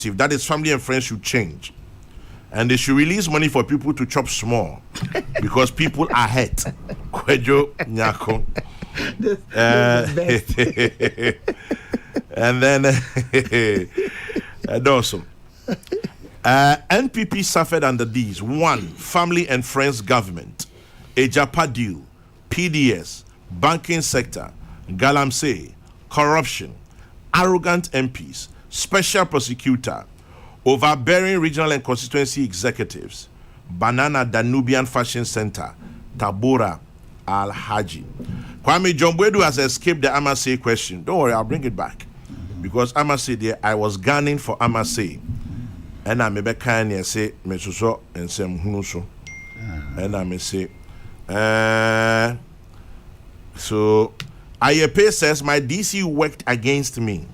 that is family and friends should change. And they should release money for people to chop small because people are hurt. Kwejo Nyako. And then awesome. NPP suffered under these: 1, family and friends government, a Japa deal, PDS, banking sector, galamsey, corruption, arrogant MPs, special prosecutor, overbearing regional and constituency executives, Banana Danubian Fashion Center, Tabora Al-Haji. Kwame Jombwedu has escaped the Amasei question. Don't worry, I'll bring it back. Because Amasei there, I was gunning for Amasei. And I may be kind and say, Mesuso and Sem Hunuso. And I may say, so Ayepe says, my DC worked against me.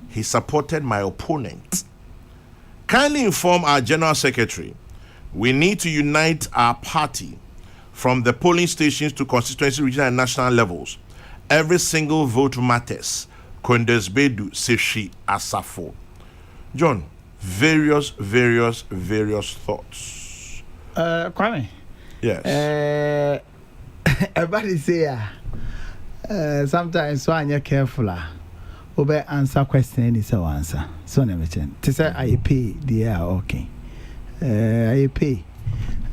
He supported my opponent. Kindly inform our General Secretary, we need to unite our party from the polling stations to constituency, regional, and national levels. Every single vote matters. Kondesbedu Seshi Asafo. John, various thoughts. Kwame. Yes. Everybody say, sometimes when you're careful, Obe answer question any so answer. So never change. To say I pay the okay. I pay.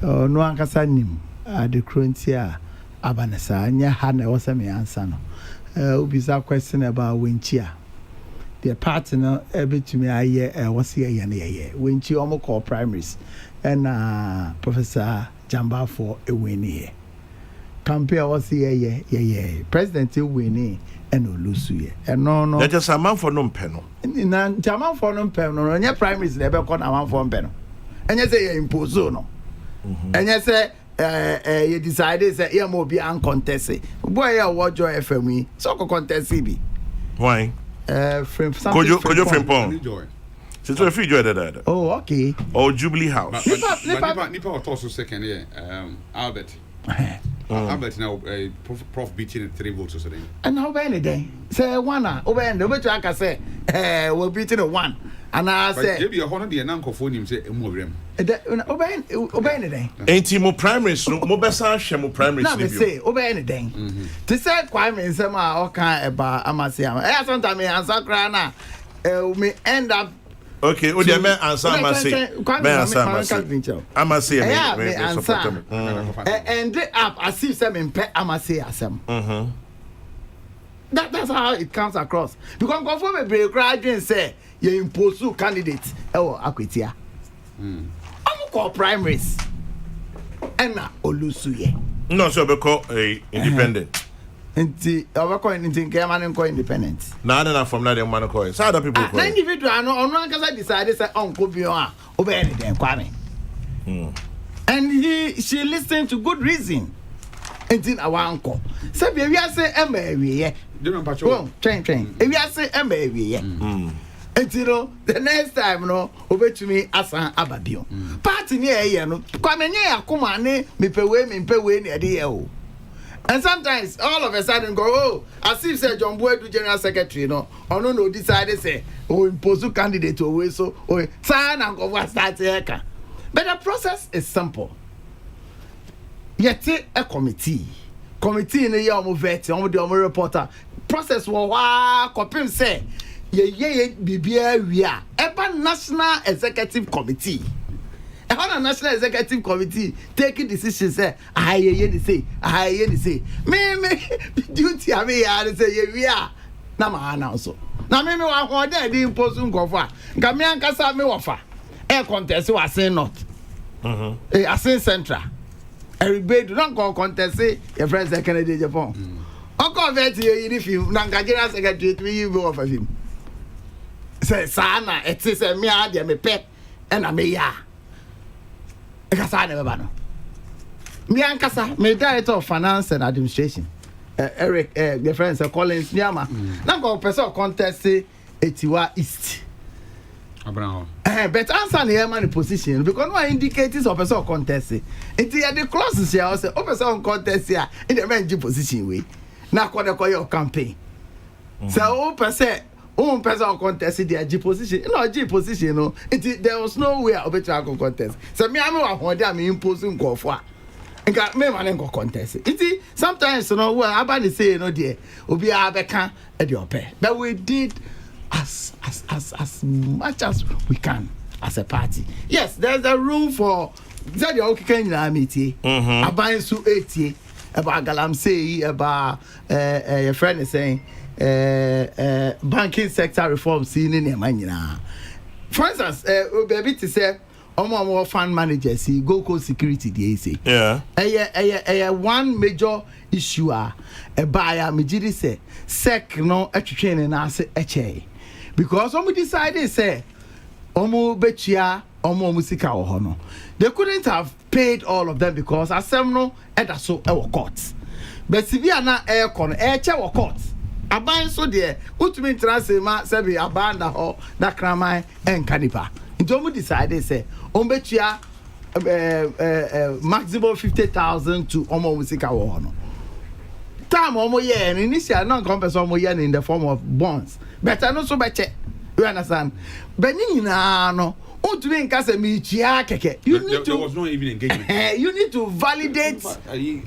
No one can say him. The currency abanasa. Anya hana was me answer no. Ubisa question about Winchia. The partner every to me I hear was here ye. Winchi almost call primaries and Professor Jamba for a win here. Compare was here President winning. And no lose ye. And no. That is a man for no penal. And Jaman for no penal. And your primaries never caught a man for penal. And you say impose no. And you say you decided that you will be uncontested. Boy, what your FME so contest CB. Why? From could you from Pong? Since we're free joy that. Oh, okay. Or Jubilee House. Nipa was also second here. Albert. Albert now Prof beating 3 votes or something. And how many day? Say one. Over the way I can say, we're beating a 1. And I say, maybe a hundred the uncle phone him say more him. Obey the day. Ain't mo primaries, mo besa shemo primaries. Now we say obey anything. To say Kwame in some okay about Amasiama. Sometimes me answer crana. Me end up. Okay, o dey me answer Amasi. Me answer Amasi. Amasi me answer. End up as if say me pay Amasi asem. That's how it comes across. Because conform me be graduate say you impose candidates akwetia. Call primaries and na olusuye. No, so we call a independent. Inti obeko inti ke man ko independent. Na from na dem man call. So other people call. Na individual no onu anka decide say onko bi on obe any dem Kwame. And she listened to good reason. Inti na wa anko. Say be we say emba ewiye. Dem pacho. Train. E we say emba ewiye. Until the next time, no, over to me as an ababio. Party near no, come in here, come on, me pay near the O. And sometimes all of a sudden go, oh, as if say John Boy to General Secretary, no, or no, decided say, oh, impose a candidate to away so, oh, sign and go start here. But the process is simple. Yet a committee in the year of vet, on the reporter, process will copy say. Bibia we are Eba National Executive Committee. Eba National Executive Committee taking decisions say I say me duty ame ya say we are na ma announce na me wa ho dey di impose ngofa nka me ankasa me wofa e contest wa say north asin central everybody don go contest your friends Kennedy Japan onko vet ye ni film na nka General Secretary to you go of him. Say sana it is a me ade me pep and a me ya e ka sa na no me ankasa me director of finance and administration Eric the friends Collins Nyama na go person contest Etiwa East Abraham but answer na man position because no indicators of person contest it the clauses here say person contest here in the man position we na call your campaign so person person contest the G position. No G position no. There was no way I bet you contest. So me am one day me imposing go for. Nka me man go contest. It sometimes you know what abani say no there. Obi abeka e de ope. But we did as much as we can as a party. Yes, there's a room for that you okay nyina meeting. Aban so 80 about galamsey about your friend is saying banking sector reform seen in nyina. For instance, baby to say omo fund managers see Kokrokoo security dey say. Yeah. One major issue buyer me gidi say sec no atwetwe na ase eche. Because omo decided say omo betua omo musika wo ho no. They couldn't have paid all of them because asem no eda so e wo court. But sibia na e kon e che wo court. Aban so there utumi transfer ma say be abanda ho na kraman enkanipa. Ntomo decided say ombetua maximum 50,000 to omo musika wo ho no. Time omo ye initial non compensation omo ye in the form of bonds. But I know so beche. You understand? But nyina no utumi nkase mi chia keke. You need to. There was no even engagement. You need to validate.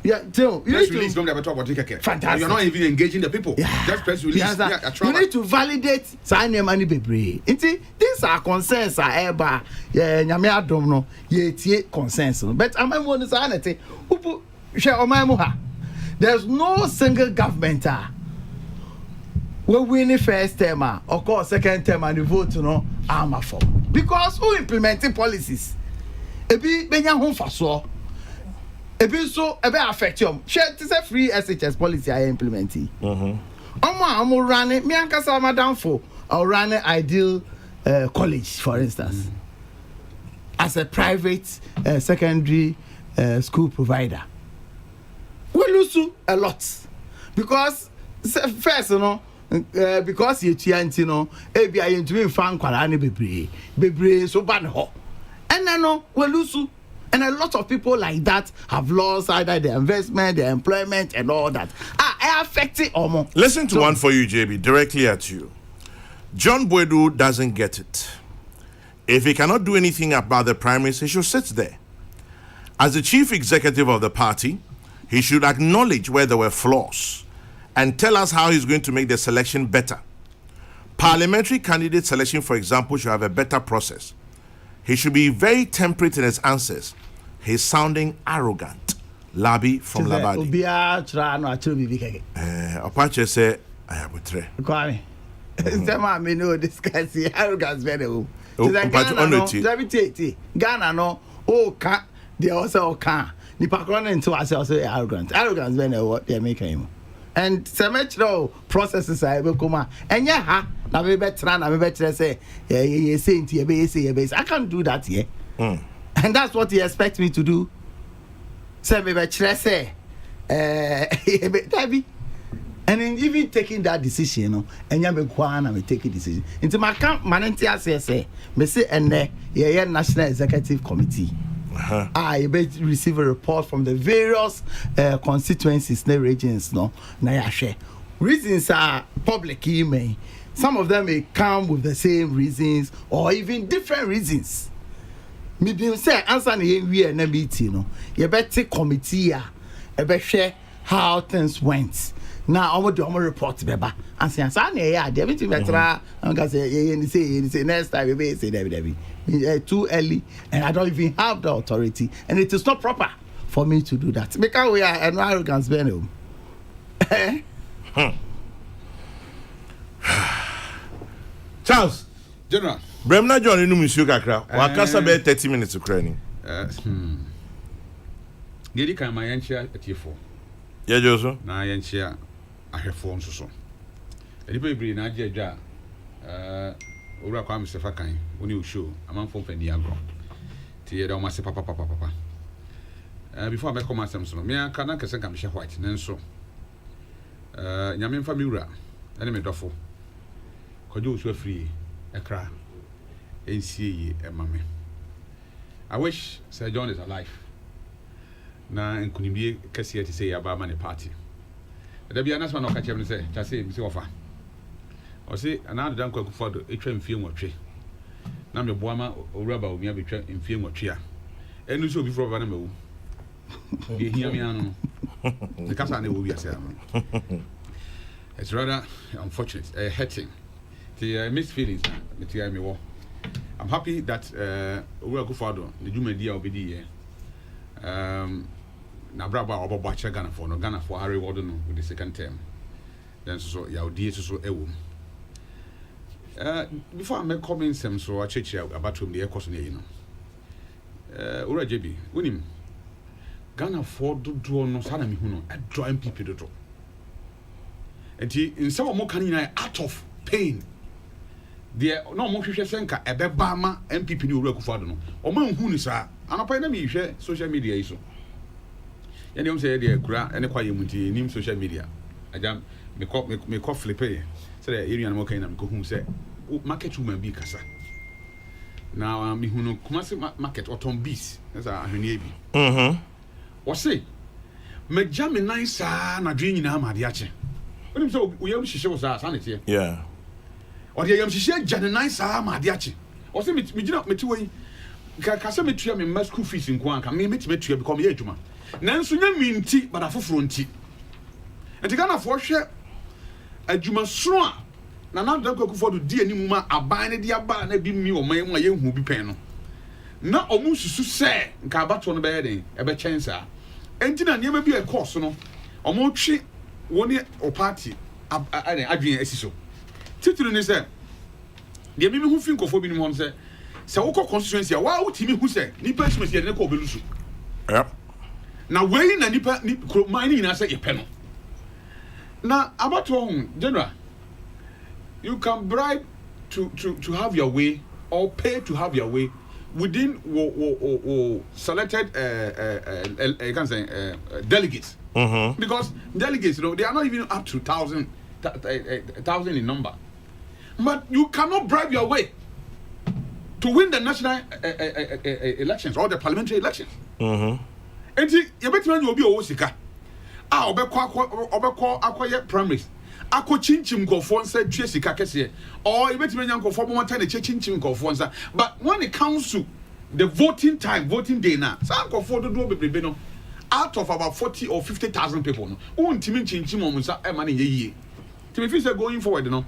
Yeah, too. You press need release to. don't ever talk about keke. Fantastic. You're not even engaging the people. Yeah. Just press release. You need to validate sign money bebre. These are concerns are eba. Yeah, nyame adom no. Ye tie concerns no. But am I want to say anything? Upu share omai ha. There's no single government we win the first term or course second term and the vote no armor for. Because who implementing policies? Ebi benya home faso. Ebi so ebe affect you. Share this a free SHS policy I implementing. Omo run me ankasa madam for or run ideal college for instance. As a private secondary school provider. We lose a lot. Because first you know because you chianti no ebi aye ntumi fan kwara ne bebre so ban ho and then no we lose and a lot of people like that have lost either their investment, their employment and all that affecting omo. Listen to one for you, JB, directly at you. John Boydu doesn't get it. If he cannot do anything about the primaries, he should sit there. As the chief executive of the party, he should acknowledge where there were flaws and tell us how he's going to make the selection better. Parliamentary candidate selection, for example, should have a better process. He should be very temperate in his answers. He's sounding arrogant. Labi from Labadi. Apache say, I have a tray. Kwame no discuss arrogance very well. Ghana no ka they also ka ni pakron into us also arrogant very what they make him. And cemetery processes I will come and ha na me betra na me betra say ye say I can't do that here. And that's what he expects me to do. Say me betra say Debbie. And in even taking that decision, you know, and you me take a decision. Into my camp, Manentia say, me say, and the National Executive Committee. I receive a report from the various constituencies, regions, no, Nayashe. Reasons are public email. Some of them may come with the same reasons or even different reasons. Me be say answer the we and meeting, no. You better take committee, share how things went. Now I want to report beba and say answer na there be better am say next time we say Debbie too early and I don't even have the authority and it is not proper for me to do that because we are an arrogance benum. Charles General Bremna John inu monsieur kakra wakasa be 30 minutes ukraini Gedi kan ma yanchia atifo ya joso na yanchia ahwefo nso so edipa ibri na age adwa owura kwa Mr. kan oni o show amanfo fani agro ti ye da o mase papa before I come asem so no me aka na kese kam hye white nenso nyame mfa mi wura ene me dofo kojo so free ekra NCA emame. I wish Sir John is alive. Na nkunimie kese ti say aba ma ne party. Da bia nasma no ka chem ne say cha say mi say ofa I say another dan Kokrokoo for the etwa mfie nwotwe na me boa ma owura ba omia betwa mfie nwotwe a enu so obi for ba na mawu ye hia me anu the kasa na wo wi ase am. It's rather unfortunate, hurting. The mixed feelings me wo. I'm happy that owura Kokrokoo the jumadi a obedi here na braba obobo ache Ghana for Harry Warden with the second term. Then so ya odi so ewo. Before I make comments so I check about the course na you know. Owura JB, unim Ghana for do no sana mi hu no draw MPP do. And in some more can out of pain. There no more hwehwe senka ebeba ma MPP ni Owura Kokrokoo no. O ma hu ni sa anapa na mi hwɛ social media yi so. Ya dem say there kura ene kwa yemuti nim social media. Ajam me ko flip e. Say the area na mo kan na me ko hu say market woman bi kasa. Now me hu no Kumasi market oton bees. That's ahwene bi. O say me jam me nice na dwe nyina ma de ache. Onim say o yam hihye wo sa na tie. Yeah. O de yam hihye jane nice ma de ache. O say me gina me ti wei ka say me tua me ma school fees nko anka me tua because me adwuma. Nanso nya mi nti bada foforo nti. Enti Ghana fo hwe adwuma soro a na dan Kokrokoo di animu ma aban ne di aba na bi mi o man mu a yehu bi pen no. Na omu susu se nka abato no be den e be chensa. Enti na niam bi e course no omu twi woni o party adwen asiso. Titulu ni se de mi hu fi nkofo bi ni mo se woko constituency a wa utimi hu se nipa smith ye ne ko belusu. Yep. Na wey na nipa ni mine na say ye pe no. Na abato general, you can bribe to have your way or pay to have your way within selected can say delegates. Because delegates, you know, they are not even up to 1,000 in number. But you cannot bribe your way to win the national elections or the parliamentary elections. And you better you be Osika. Obeko primaries. Ako chinchim go for say Jessica Kessie. Or you better go for one time chinchim go for answer. But when it comes to the voting time, voting day now, some go for the do out of about 40 or 50,000 people. No, timin chinchim on Musa money ye. To be say going forward, no.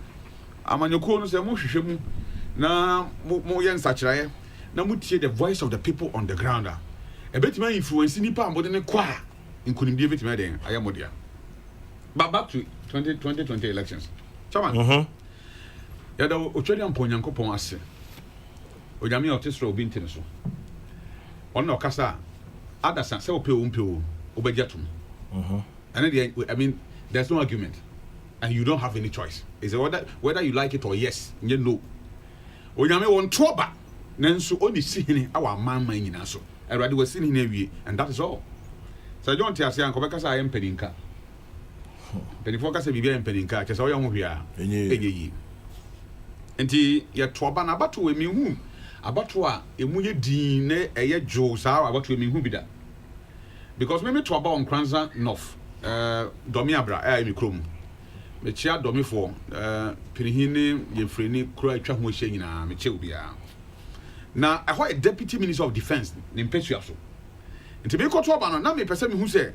Amanyoko no say mo hwehwe mu na mo yen sachiraye na mo tie the voice of the people on the ground. E betima influence nipa ambode ne kwa nkunimdie betima den ayamodia. But back to 2020 elections. Chairman. Ya da otwede amponyankopon ase. Onyame otesro obi ntene so. Ono kasa adasa se ope o obejatum. And I mean there's no argument. And you don't have any choice. Is whether you like it or yes, you know. Onyame won troba. Nanso oni sihini awa mama nyina so. Everybody was sitting here, and that is all. So I don't tell you, I'm going to say I am Peninka. Penifocus is a Peninka, because I am here. And the Yatoban about to a me about to a muye dean, a Joe, about to a me who be that. Because maybe to about on Kranza North, Domiabra, I am Crum. The chair Domi for Pinihini, Yefreni, Croy Chamusina, Michubia. Now, I a deputy minister of defense named Pesuaso. And to be called to a na me person who say,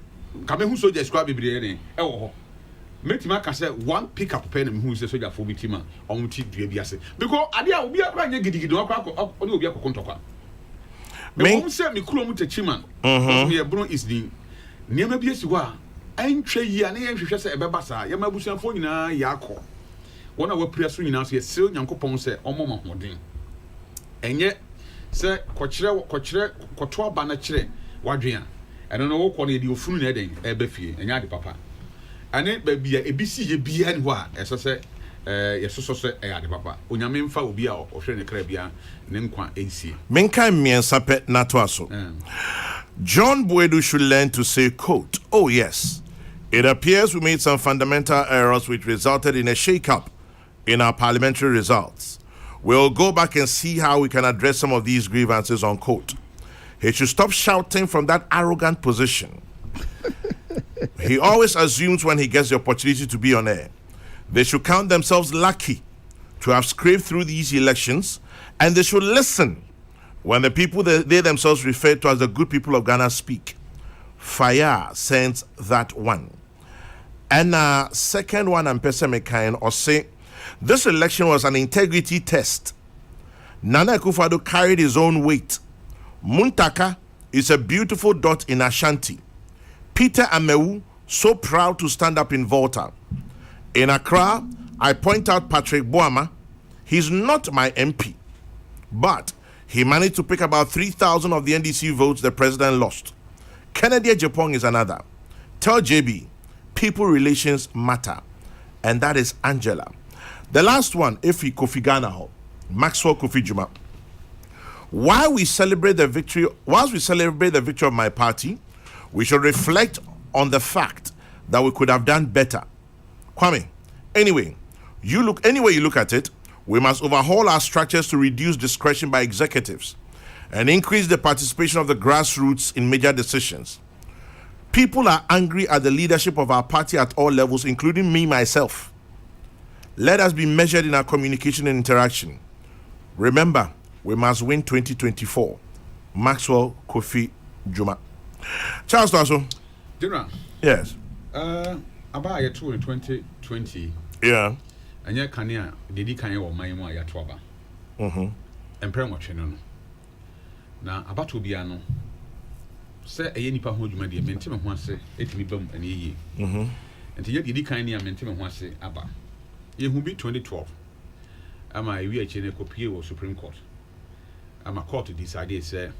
come who so describe it. Oh, make him say one pick up pen who is a soldier for Bitima on Tibiase. Because Adia will be a brand new giddy or will be a contoka. Me say me Krum to Chiman. Me a Bruno is the near maybe as you are. I'm Trey and I should say a babasa, Yamabusan for Yako. One of our prayers soon now, yes, so Yanko Ponce or Mama Modin. And yet, sir, Quatra Banachere, Wadrian. I don't know what quality you full heading, a beefy, and yard papa. And it may be a BC, be and what, as I say, yes, so say, a yard papa. Unyamin fa will be out of Shane Caribbean, Nenqua AC. Menka mien sapet natwaso. John Boedu should learn to say, quote, oh yes, it appears we made some fundamental errors which resulted in a shake-up in our parliamentary results. We'll go back and see how we can address some of these grievances, unquote. He should stop shouting from that arrogant position. He always assumes when he gets the opportunity to be on air. They should count themselves lucky to have scraped through these elections, and they should listen when the people they themselves refer to as the good people of Ghana speak. Fire sends that one. And second one, I'm Pesemekain or say, this election was an integrity test. Nana Akufo-Addo carried his own weight. Muntaka is a beautiful dot in Ashanti. Peter Amewu, so proud to stand up in Volta. In Accra, I point out Patrick Boama. He's not my MP, but he managed to pick about 3,000 of the NDC votes the president lost. Kennedy Ejapong is another. Tell JB, people relations matter. And that is Angela. The last one, Efi Kofi Ghana, Maxwell Kofi Juma. Whilst we celebrate the victory of my party, we should reflect on the fact that we could have done better. Kwame, anyway you look at it, we must overhaul our structures to reduce discretion by executives and increase the participation of the grassroots in major decisions. People are angry at the leadership of our party at all levels, including me, myself. Let us be measured in our communication and interaction. Remember, we must win 2024. Maxwell Kofi Juma. Charles Tasso. General. Yes. About a tour in 2020. Yeah. And yet, Kanya, did he kind of my Yatwaba? And Premachino. Now, about to be ano. Say a yeni pa hold you, my dear, maintain one say, 8 bum and ye. And yet, did he kind of maintain one say, Abba. It will be 2012. Am I we a copy or Supreme Court? Am a court to decide, say,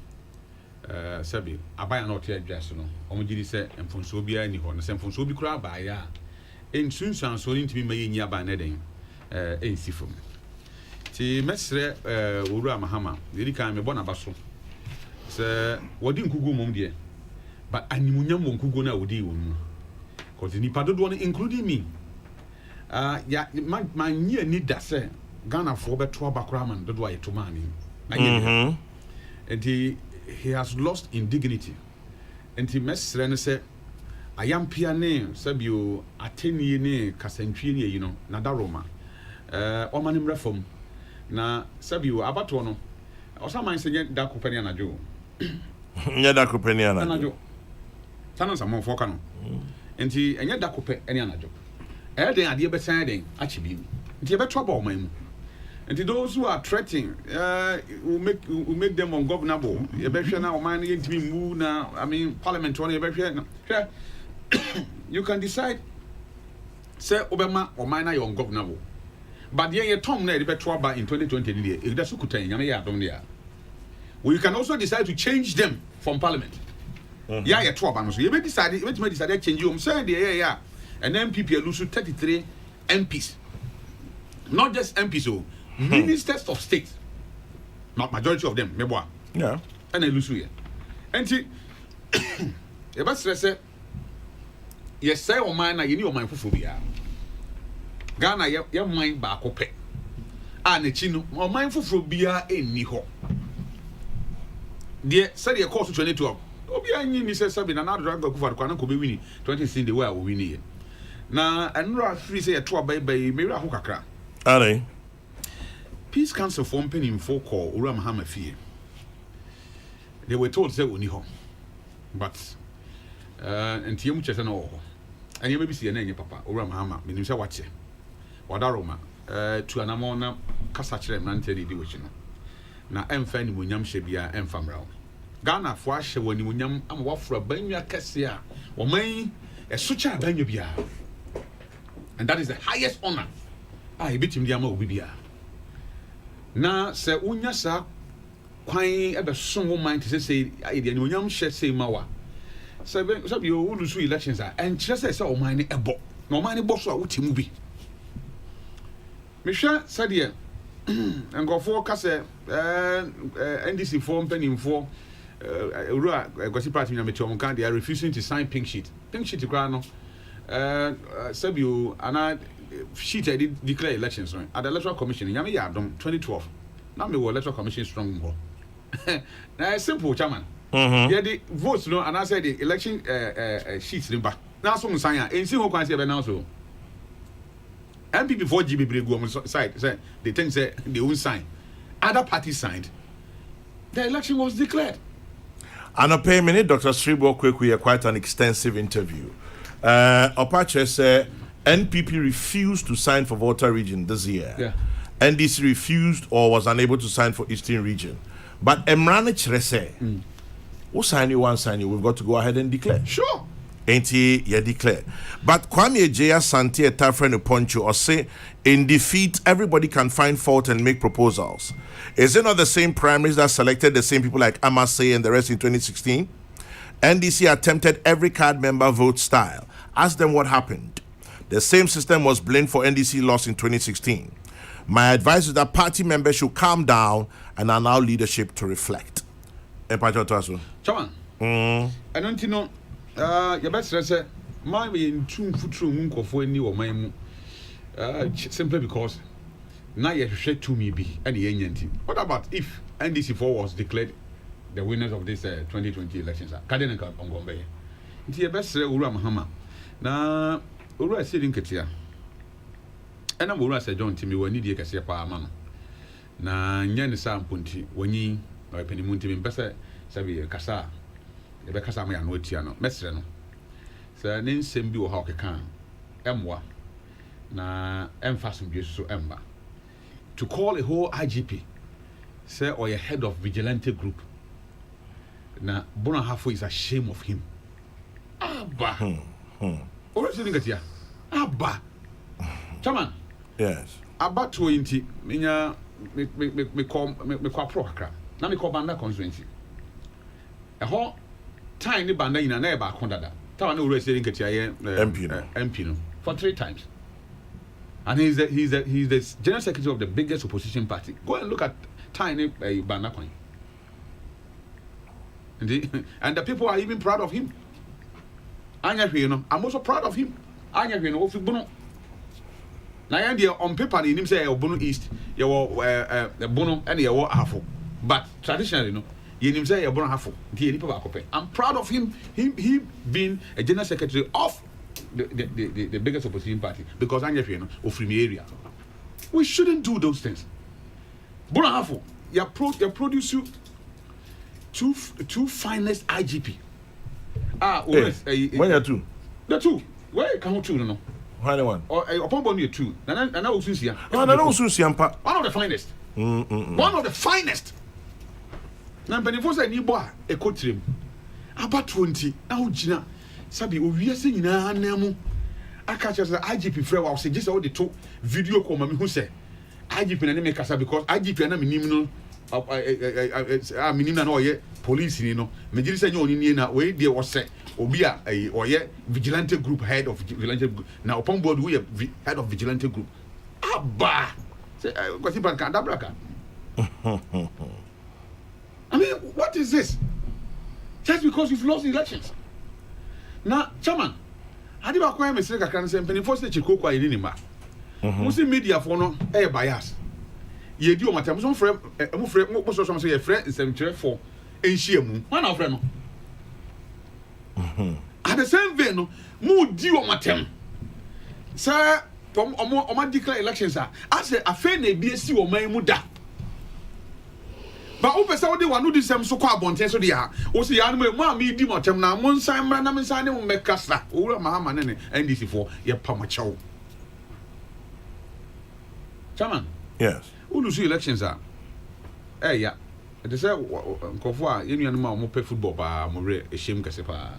Sabi, I buy an hotel dress, no, only say, and from Sobia any horn, and from Sobi crowd by ya. And soon sounds so to be made near by Nedding, ain't see from. See, Mestre Ura Mahama, the kind of Bonabasso. Sir, what didn't Kugu Mum dear? But I knew young Kugu now would deal. Because the Nipado one, including me. Yeah, my near need that, sir. Ghana for better Bakraman, the way to money. And he has lost in dignity. And he Mestre said, I am piane, Sabio, Ateni ne, Casentrini, you know, Nadaroma. Omanim reform. Na Sabio, Abatono. Or some mind saying that Copeniana Joe. Yada Copeniana Joe. Tanos are more focano. And he, and yet that Cope any another job. Everything I dear beside actually. It's a trouble, man. And to those who are threatening, will make them ungovernable. You better now, man, you to be moved now. I mean, Parliament, you better. You can decide, say, Obama or mine are ungovernable. But yeah, Tom Ned, better in 2020, if that's who could tell you, we can also decide to change them from Parliament. Yeah, you're trouble. So you may decide, change you. I'm saying, yeah. And then MPP lose 33 MPs. Not just MPs, so ministers of state. Not majority of them, maybe. Yeah. And they lose here. And see, if I say, yes, say, or mine, you know, my phobia. Ghana, your mind back up. And a chino, or mindful phobia in Niho. Dear, say your course to 2012. Obia, you said something, another drug of Kwana could be winning 20 the way I will win here. Now, and free say a tour by Mira Hukakra. Are they? Peace Council form penny in folk call Uram Hamafi. They were told they were Niho. But, and Tiamuchas and all. And you may be seeing any papa, Uram Hama, Minimsa Watche. Wadaroma, to an amona Cassachere Manteri division. Now, I'm finding Munyam Shebia and Famrao. Ghana Fwash when Munyam am Wafra Banya Cassia, or may a sucha Banyubia. And that is the highest honor. I beat him the Amo Bibia. Now, Sir Unyasa, quite ever some mind to say, I did Munyam shed say Mawa. So, you will lose elections, and just as all mine a book. No money boss or what he be. Michelle said here, and go for Cassa NDC form penny for Gossip Party in Metomka, they are refusing to sign pink sheet. Pink sheet to Grano. Sabio and I sheet I did declare elections at the Electoral Commission in Yamiyadom 2012. Now me will Electoral Commission strong more. Now simple chairman. Yeah, the votes no, and I said the election sheets number. Now some sign and see who can say now so. MPP 4GB go on side. Say they think say they won't sign. Other parties signed. The election was declared. And a pay minute, Dr. Sribo Kokrokoo quite an extensive interview. Opache said NPP refused to sign for Volta region this year. Yeah. NDC refused or was unable to sign for Eastern region. But Emrane Chrese, who sign you, we've got to go ahead and declare. Sure. Ain't he? Yeah, declare. But Kwame Ejeya Santi Etafren Poncho or say in defeat, everybody can find fault and make proposals. Is it not the same primaries that selected the same people like Amase and the rest in 2016? NDC attempted every card member vote style. Ask them what happened. The same system was blamed for NDC loss in 2016. My advice is that party members should calm down and allow leadership to reflect. Chairman. I don't know. Your best say, my in two foot for any or my simply because now you have to me be any anything. What about if NDC4 was declared the winners of this 2020 elections? Kadenka on Gombe. It's your best say Ura Mahama. Now, Ura said in Katia. And I'm Ura said John Timmy when you get a pa man. Na Yan Sam Punti, when ye or Penimunti in Bessa, Sabi Casa. The Casa may know Tiano, Messerano. Sir, name same be how can. Emwa. Na emphasis so Emma. To call a whole IGP, say, or a head of vigilante group. Na Bonahafo is ashamed of him. Abba. Or is it here? Abba. Chairman. Yes. About 20, me call Procra. Now me call Banda constituency. A whole tiny banda in a neighbor Condada. Town always saying MP for 3 times. And he's the general secretary of the biggest opposition party. Go and look at tiny banda coin. And the people are even proud of him. I'm also proud of him. Now, on paper, in him say Bono East, you were Bono and you were Afo. But traditionally, no, you him say Bono Afo. I'm proud of him. He being a general secretary of the biggest opposition party because I'm here of the area. We shouldn't do those things. Bono Afo, you produce two finest IGP. When you're two? The two. Where you come to no? One. Or upon one year two. And I will see. One of the finest. One of the finest. Now, when you say you buy a coat trim, about 20. Now, Gina, Sabi, we are saying, I catch us the IGP Frewa. I'll say just all the two video call me who say IGP and make us because IGP and I'm minimum no ye police you know me just say you only na we there was say obi a or ye vigilante group head of vigilante group now upon board we head of vigilante group abba say ko si ban kan dabraka I mean what is this just because you've lost the elections now chairman adi ba kwa me say kakran say mpeni force chiko kwa yini ma musi media for no bias ye di o matam so frɛ mo frɛ mo so so ye frɛ nsɛmkyerɛ for enhia mu wan na frɛ no at the same vein no mo di o matam sɛ omo declare elections a ase afɛ na bi esi o man mu da ba o pesa wo de wanu di sɛm so kɔ abɔnten so de a o se ya no mo a me di matam na mo nsan mra na me nsan ne mo mekasa owura mahama ne NDC for ye pamakyɛw chairman yes. Who lose election, sir? Yeah. They say, Kofa, you know, more play football, but more a shame, Casepa.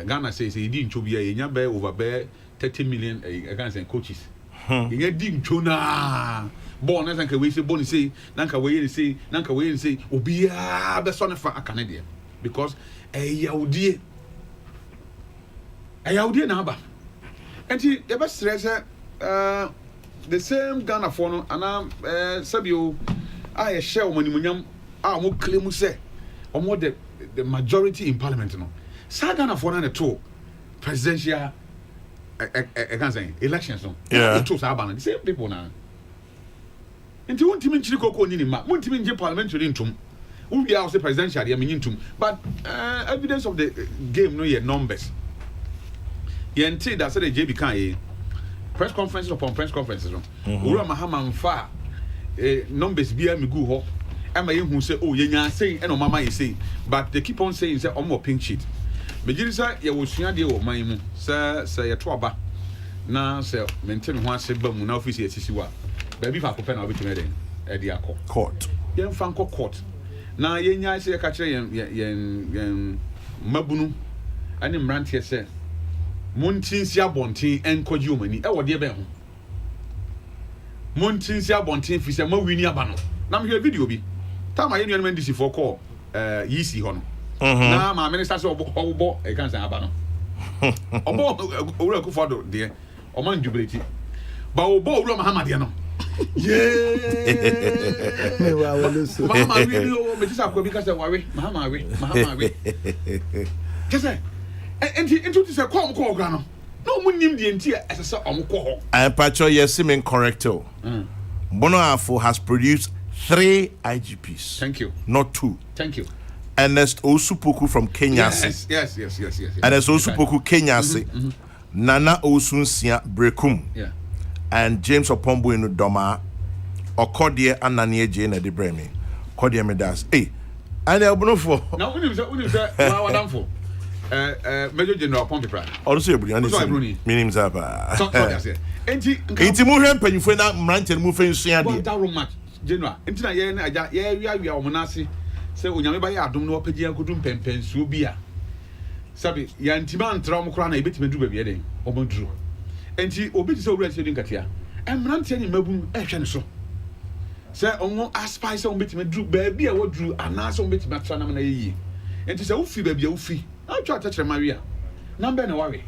Ghana says he didn't show be a bear over bear 30 million against coaches. You didn't Jonah. Born as we say, Bonnie say, Nanka way and say, Obia, the son of a Canadian. Because a Yaudi number. And he ever stress the same Ghana for no and Sabio I share money munyam mo claim say or more the majority in parliament no sa Ghana for na to presidential can say elections no to sa ban the same people na nti wontimi nchiri koko ni ma wontimi nje parliamentary ntum wo bia wo say presidential dia menyi ntum but evidence of the game no ye numbers ye nti that say the JB kan ye press conferences upon press conferences no owura mahama mfa numbers bia me go ho ama ye hu say oh ye nya say and mama ye say but they keep on saying say omo pink sheet me giri say ye wo sua de wo man mu say ye to aba na say maintain ho ase ba mu na office ye sisi wa ba bi fa ko pe na obetime den e di akọ court ye mfa nko court na ye nya say ye ka kire yen mabunu ani mrantie say montinsi abontin enkoji omani e wo de be ho montinsi abontin fi say ma wini aba no na me video bi ta ma ye nuan mandisi for call yisi ho no na ma minister say obo e kan say aba no obo owura ku fodo de o man jubility ba obo owura mahamade no me wa wolusu mama wi o me tisa ko bi ka say wawe mahama we kese into this come call grano no munim the entia as a omko and Pacho Yesimin correcto Bonoafo has produced 3 IGPs. Thank you. Not 2. Thank you. Ernest Osupoku from Kenya. Yes. Ernest Osupoku Kenya. Nana Osunsia Brekum. Yeah. And James Opombo in Doma. Okodie Ananie Jane de Bremi. Kodie Medas. Hey. And they're for. Now, when you say, Major General Pompey. Also, meaning Zaba. It's moving when you find out Manton moving. That much, General. Until we are Monasi. Say, when you buy a don't know Pedia could do pen subia. Sabi, Yantiman Traumocrana, a bit me do baby, or Mondru. And she obeyed so resident Katia. And Rantin in Melbourne, action so. Say, on a spice on bit me drew baby, I would drew a nice on bit matranam. And she said, Ufi baby, Ufi. I'll try to touch Maria. Number no worry.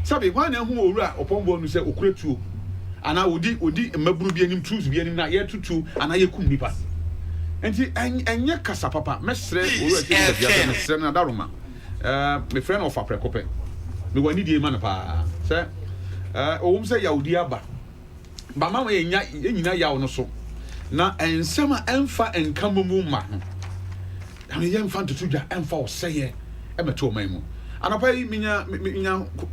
Sabi, one who will rat upon one who said, Okretu. And I would Mabru be any truth be any not yet to 2, and I couldn't be passed. And your casa papa, Mestre, Daruma. My friend of a precope. Me one need a man pa, sir. Say Yaudiaba. But mamma, ya no so. Now, and summer emfa and Camumu man. And a young fan to Tuja and for say, Emma to Memo. And I pay me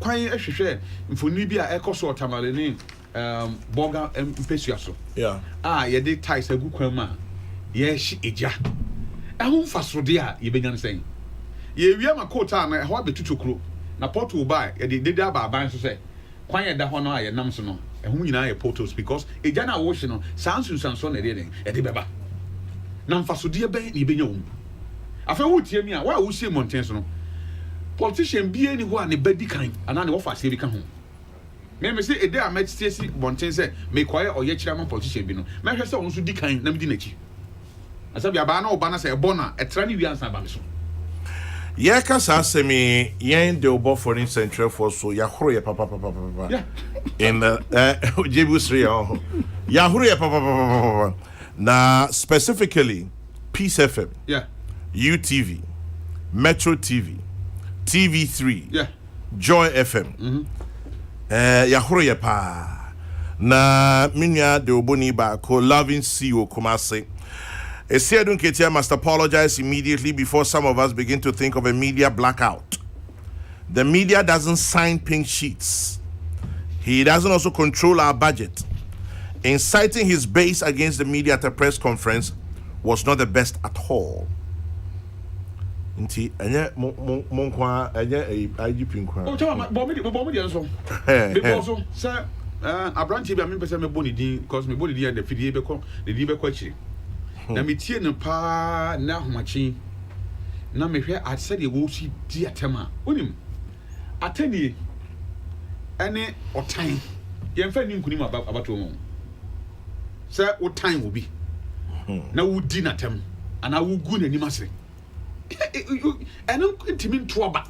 quite a share for Nibia Echo Sort Tamarine, Boga and Pesiaso. Yeah. Ye did ties a good quema. Yes, ija. I won't fast for dear, you began saying. Ye, we have a coat time, I hope to crew. Na pot will buy, and they did about buying to say, quiet that one eye and Namsono, and whom you know portals because a Jana Ocean sounds to Sanson a reading, a debaba. Nam Fasudia Bay, you be known. I felt hear me, why would see Montesano? Politician be anyone a beddy kind, and I offer say become home. May say a day I met Stacy Montese, may quiet or yet chairman politician be no. My herself also decline, Namdinachi. As I be a banner or banner say a bonner, a tranny we answer Bamison. Yakasa semi yen de obo foreign central for so Yahoo papa. Yeah. In the Jebusri Yahoo papa. Now specifically Peace FM. Yeah. UTV, Metro TV, TV3, yeah, Joy FM. Yahoo pa. Na minya de oboni ba ko loving CEO Kumase. Esiadun Ketia must apologize immediately before some of us begin to think of a media blackout. The media doesn't sign pink sheets. He doesn't also control our budget. Inciting his base against the media at a press conference was not the best at all. Nti enye monkwa enye IGP nkwa. Oh, tell me, bomb me so. Because sir, Abranti be me person me boni din because me boni din the fidie be ko the di be ko chiri. Na me tie no pa na homachi. Na me hwe ase de wo si di atema. Onim. Atani ene otan. Ye mfa ni nkunim abato mo. Sir, otan wo bi. Na wo di na tem. Ana wo gu na nim ase. And intimate to about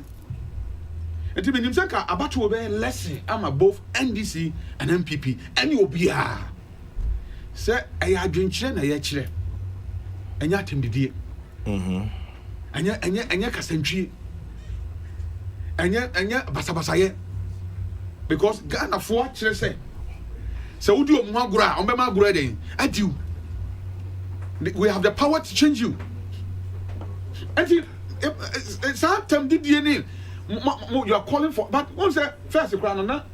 intimate Saka about to obey lesson. I'm both NDC and MPP, and you'll be sir. I had been children, I had children, and yet him the dear. And yet, Cassandri, and yet, Basabasaye, because Ghana for children say, so would you Magra on my grading? At you, we have the power to change you. And it's our time did DNA. You are calling for, but once first crown on that.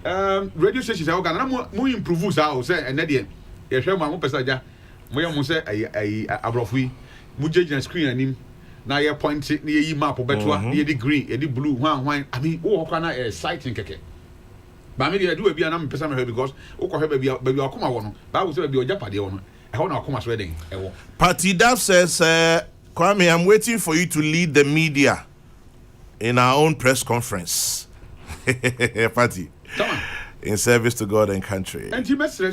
radio stations I organ mo improve sa o say ene de ye hwe mo pesa ja mo ye mo say abrofui mo jejina screen anim na ye point na ye yi map beto a ye di green ye di blue hwan I mean wo hokwa na exciting keke ba me de do bia na me pesa me because wo ko hwe bia akoma wo no ba wo say bia ojapade wo no e ho na akoma so den e wo Party Daf says Kwame, I'm waiting for you to lead the media in our own press conference. Party. Come on. In service to God and country. And you must say,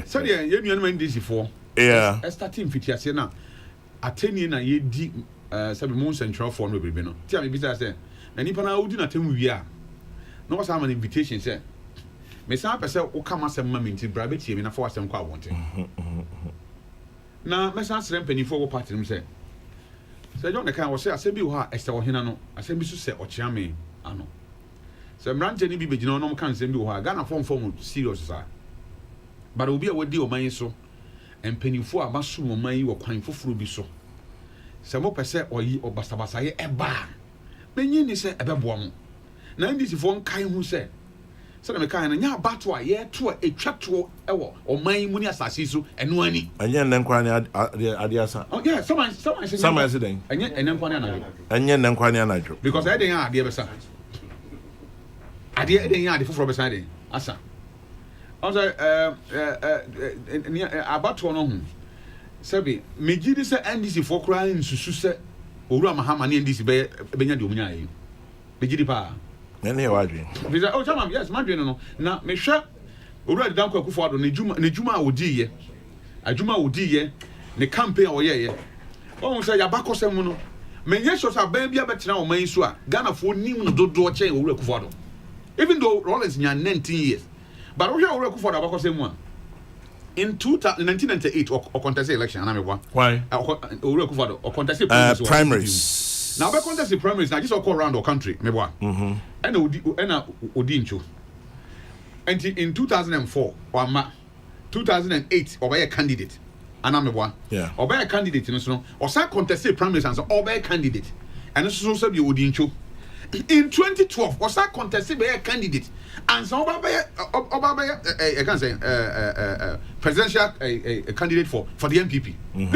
so yeah, you know, this before. Yeah. I started in now. Attending a ye deep, some central form of Bibino. Tell me, because I said, and if I would not tell me we are. No, what's an invitation, sir. Miss Harper said, oh, come as a mummy to bribe him in a force and quite wanting. Now, Miss Answer penny for party himself. So, John the Can was say, I said, you are Esther Hinano. I said, Mrs. Say, or Chame, I know. So, Branchany be no no can send you a Ghana form serious, sir. But it will be a word deal, my so. And penny for a mushroom or my or quine for fruit be so. Some more per se or ye or Bastabasay a bar. Many say a babwam. 94 kind who said. So the kind of ya batwa ye to a trap to or my munia sassisu and no any. And yen then Adiasa. Oh, yeah, someone saying. And yet, and then Quaniana. And yen then Quaniana. Because I didn't have the other side. I didn't have the foot beside it. Asa. Also, about to know. Sabi, Majidi said, and this is for crying, Susa, Ura Mahamani and this Benya Dumia. Majidi Pa. Then here, Adrian. Oh, Tamam, yes, Madrid. No, now, Mesha, already down Kokrokoo, Nejuma Udi, a Juma Udi, the campaign or ye. Oh, say Yabako Semuno. Menyeshos are baby, but now, Maisua, Ghana for Nim do chain or Rekufado. Even though Rollins near 19 years. But we are Rekufado about the same one. In 1998, or contested election, and I'm one. Why? Rekufado or contested primaries. Now, by contested primaries, I just all around the country, maybe one. And Odincho. And in 2004, or 2008, or by a candidate, and I'm one. Yeah. Or by a candidate, you know, or some contested primaries, and so, or by a candidate. And this is also the Odincho. In 2012, was that contested by a candidate, and so I can't say presidential candidate for the MPP.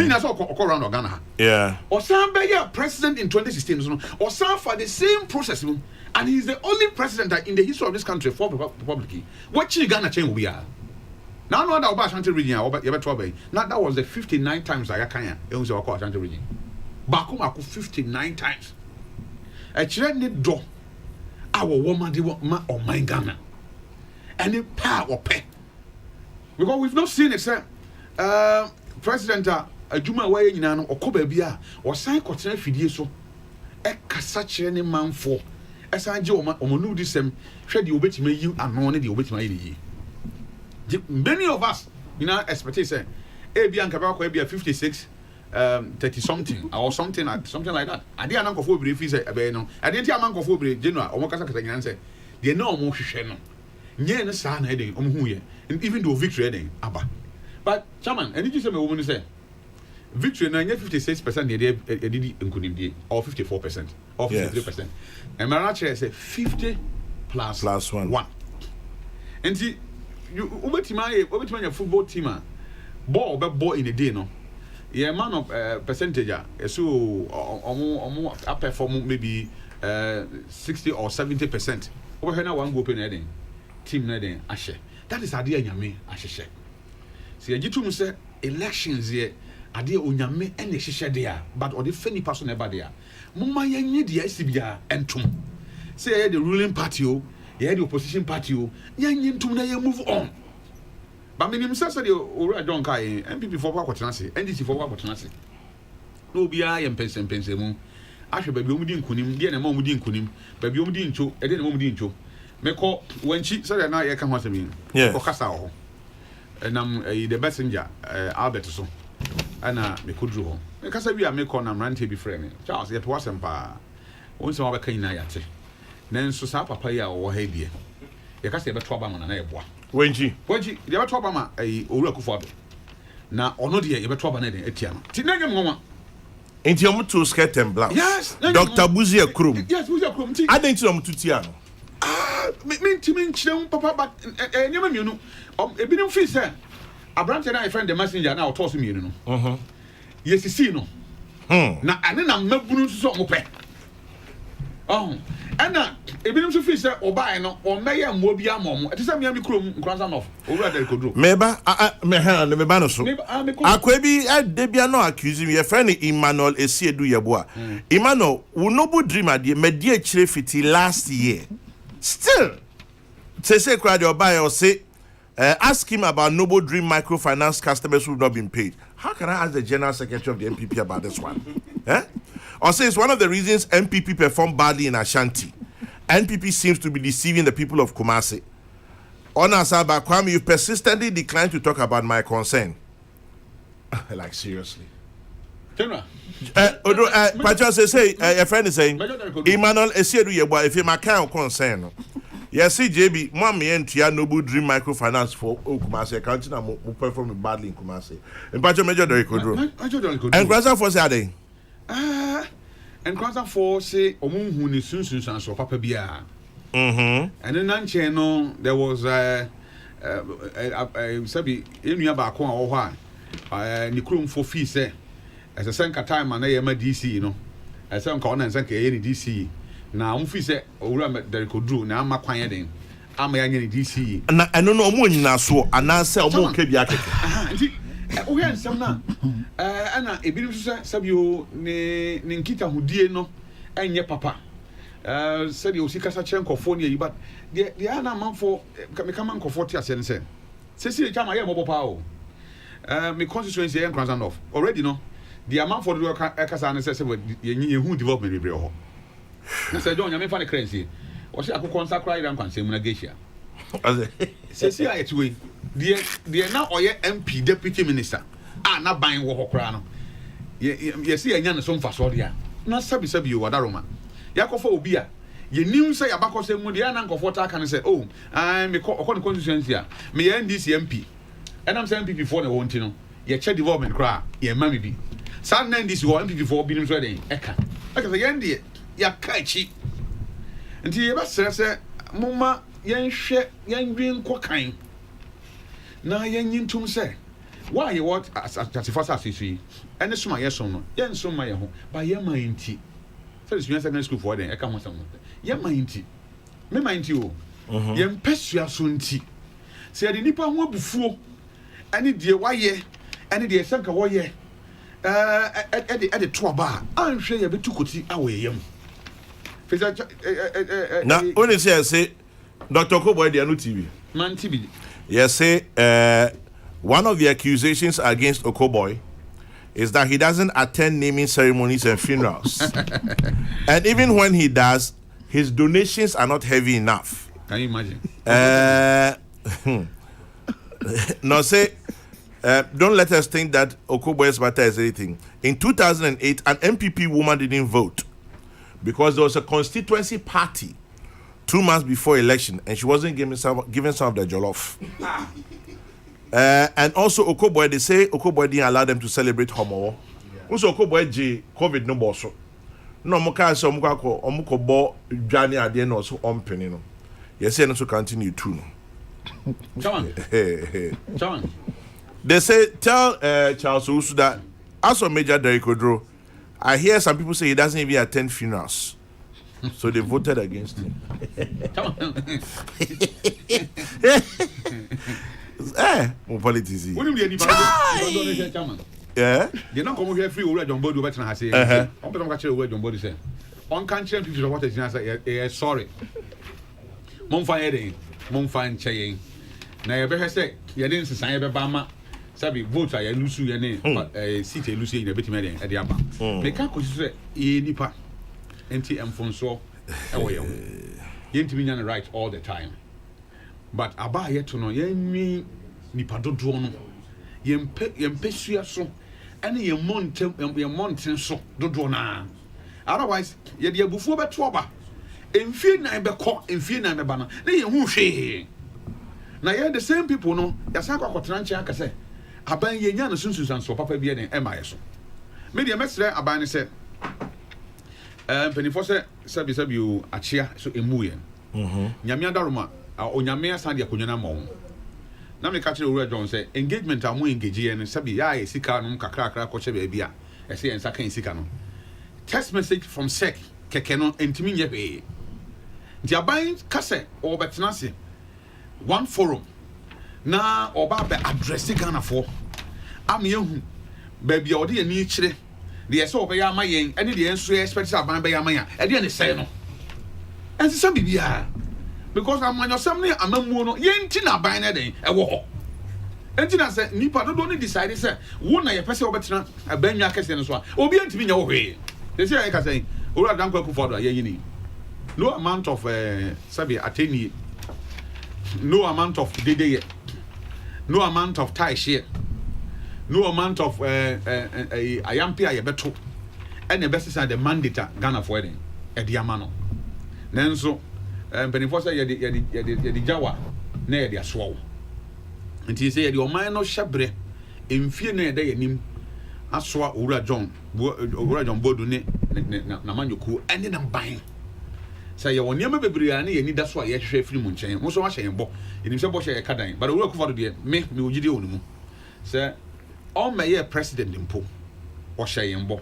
That's all around Ghana. Yeah. Or some by a president in 2016, or some for the same process, and he's the only president that in the history of this country for Republic. What Ghana change we are. Now, no other Ashanti region, now that was the 59 times I can. It was our Ashanti region. Bakuma 59 times. A children do our woman de ma or my Ghana. And it power or pay. Because we've not seen it, sir. President Juma Way in or Kobebia or San Cotina Fidieso. A Casache any man for as I do or Monu disem, shed you obey me you and money the obey my many of us, you know, expertise say, Abian Cabako be 56. 30 something or something like that. I didn't know for brief is a no. I didn't tell Uncle Fobri, General, or Mocasa say, they know more sheno. Yen son heading on who ye, and even though victory heading, Abba. But, Chairman, and did you say a woman say, victory 56% they did in Kunim, or 54%, or 53%. And Maracha say 50 plus 1. And see, you over to my football team, ball in a day, no. Yeah, man of percentage, so I perform maybe 60 or 70%. Over here now, one group in heading, team heading, Ashe. That is idea Yami, Ashe. See, you two say elections here, idea Unyame and the Shisha there, but or the funny person ever there. Mumma Yanni, the SCBA and Tum. Say the ruling party, the opposition party, Yan Tum, move on. But minimum says that you don't carry MPP for what NDC for what no be I am pensem. I should be moving kunim, dear and mom within kunim, but you didn't show, I didn't move into. Make when she said, now I come to me, yeah, or Casao. And I'm the messenger, Albert so. And me could draw. Because I be a make on and run to be friendly. Charles, yet wasn't pa. Once over Kainayate. Then so Papa or Hadia. You can say about trouble on an airboy. When you ever talk about a Kokrokoo. Now, or not, you ever talk about it. Tinagam, ain't you to skirt and blouse? Yes, Dr. Buzia Krum. Yes, who's your Krum? I didn't know to Tiano. mentimi nkyerɛ papa but ɛnyɛma mmienu ebinom fi sɛ aberante na friend the messenger na ɔtɔ so mmienu no yɛsisi no na ane na mmabunu nso sɛ ɔmopɛ ɛna ebinom nso fi sɛ ɔbae no ɔmmɛyɛ mmoa bi ama ɔmo ɛte sɛ mmea mi kurom nkransa nɔf owura dɛ koduro meba no so akwa bi ɛde bia no accuse me yɛfrɛ no Emmanuel Esiedu Yeboa Emmanuel wo noble dream adeɛ madi akyire fiti last year still say crowd your buyer or say ask him about Noble Dream microfinance customers who have not been paid. How can I ask the general secretary of the MPP about this one? Or say it's one of the reasons MPP performed badly in Ashanti. NPP seems to be deceiving the people of Kumasi. Honor Saba Kwame, you've persistently declined to talk about my concern. Like seriously. Pacho say a friend is saying Emmanuel Esiedu Yeboa if you my kind of concern. Yes, JB, Mommy and Tia Noble Dream Microfinance for Kumasi accounting and perform badly in Kumasi. And Pacho Major Derrick and Grasa for Saturday. And Grasa for say Omun who is soon and so Papa Bia. And then Nancheno there was Sabi in Yabako or why Nikrum for fee say as a Sanka time and I am a DC, you know, as some corner and Sanka any DC. Na umfi se owura Derrick Odru na ama kwan yeden ama ya nyane DC na eno no omo nyina so anase omo ka bi akeke nti o hwe nsem na ana ebinim so sabio ne nkita hudie no enye papa sabi o sikasa chenkofo ne yi but de ana manfo me kama nkofo ti ase nse sesi e chama ye mo popa o me constituency en kranza north already no the amount for the kasa ne se ye hu development bebre ho Mr. John, I'm a crazy. Or she could consacrate and consume Nagasha. Says here, it's way. Dear now or MP deputy minister. Not buying war crown. Yes, see a young son for Sodia. Not Sabi you, Wadaroma. Yakofo Bia. You knew say about Costa Mudiana of what I can say, oh, I'm a constituency. Me end this MP. And I'm saying before the want to know. Ye check development cry, ye mammy be. Some name this war MP before being ready. Eka. Because the end it. Ya kaichi nti ye ba sere mumma yenhwe yenwin kokan na yenyintum se why you what as fast as you ene soma yesom no yen soma ye ho ba ye manti so this secondary school for them e ka ho sam ye manti me manti o ye mpesua so nti se de nipa ho abufuo ene de waye ene de sanka woye e de to ba anhwe ye betukoti aweyem now, only say Dr. Koboy, they are no TV. Man TV. Yes, say one of the accusations against Okoboy is that he doesn't attend naming ceremonies and funerals. And even when he does, his donations are not heavy enough. Can you imagine? No, say, don't let us think that Okoboy's matter is anything. In 2008, an MPP woman didn't vote because there was a constituency party 2 months before election, and she wasn't given some of the jollof. And also Okoboy, they say Okoboy didn't allow them to celebrate Homo. Also Okoboy J COVID no bosso. No moka so omuko bo dwane ade na so ompene no. Yes, and also continue too. Come on. They say tell Charles Owusu that as for Major Derrick Odro, I hear some people say he doesn't even attend funerals. So they voted against him. Come on. Politics. When you Yeah. They not come here free over John Body over to say. I'm going to catch away John Body say. On country people what is say sorry. Mom fire mom fine chaying. Now you better say you didn't say Bama. Sabi vote I lose you name seat lose in a bit many at the upper. They can't consider nipa anti Mfonso away. You to be right all the time. But about yet to know ye nipa do drone. Yempesua so and your mountain so do drona. Otherwise, ye dear before but trouble. In fear nine be caught in fear nine banner. They who she. Now you're the same people no. Yasaka Cotrancha can say. Aban ye nyana sunsun and so papa bi en emaye so media mesre aban ne se penifo se sabi you achia so emuye nyame adaroma onyame asan de akonya na ma wo na me ka kire Owura John say engagement am engage ye no sabi ya sika no kakra ko che ba bia e say ensa kan sika no text message from sec keke no entimi nye be nti aban kase o betena se one forum na oba be address Ghana for am yehu ba bia ode ye ni kire de ye so obeya ama yen ene de enso expect aban be ya ama ya e de ne say no ense sabi bia because I'm on your family amamu no yenti na ban na den e wo ho enti na say nipa do no decide say wo na ye pese obetena abanwa kese no so a obi antimi nya wo hwe they say I can say Owura Dankwa Kufuor ye yini no amount of sabi ateni no amount of dede no amount of tie share no amount of ayampi aye beto and the best is the mandate Ghana for den e di amano nanso penifo say ye jawa na ye di aso nti say ye di oman no hyebre emfie no ye da yanim asoa Owura John Bodu ne na manyoku ene na ban say ye woniam bebre ani ye ni da so a ye hwehwe firi mu nchen mo so wa hye bo enim se bo hye ye kadan but Owura Kufuor de me ogide onimu say all my president impo o hye ye bo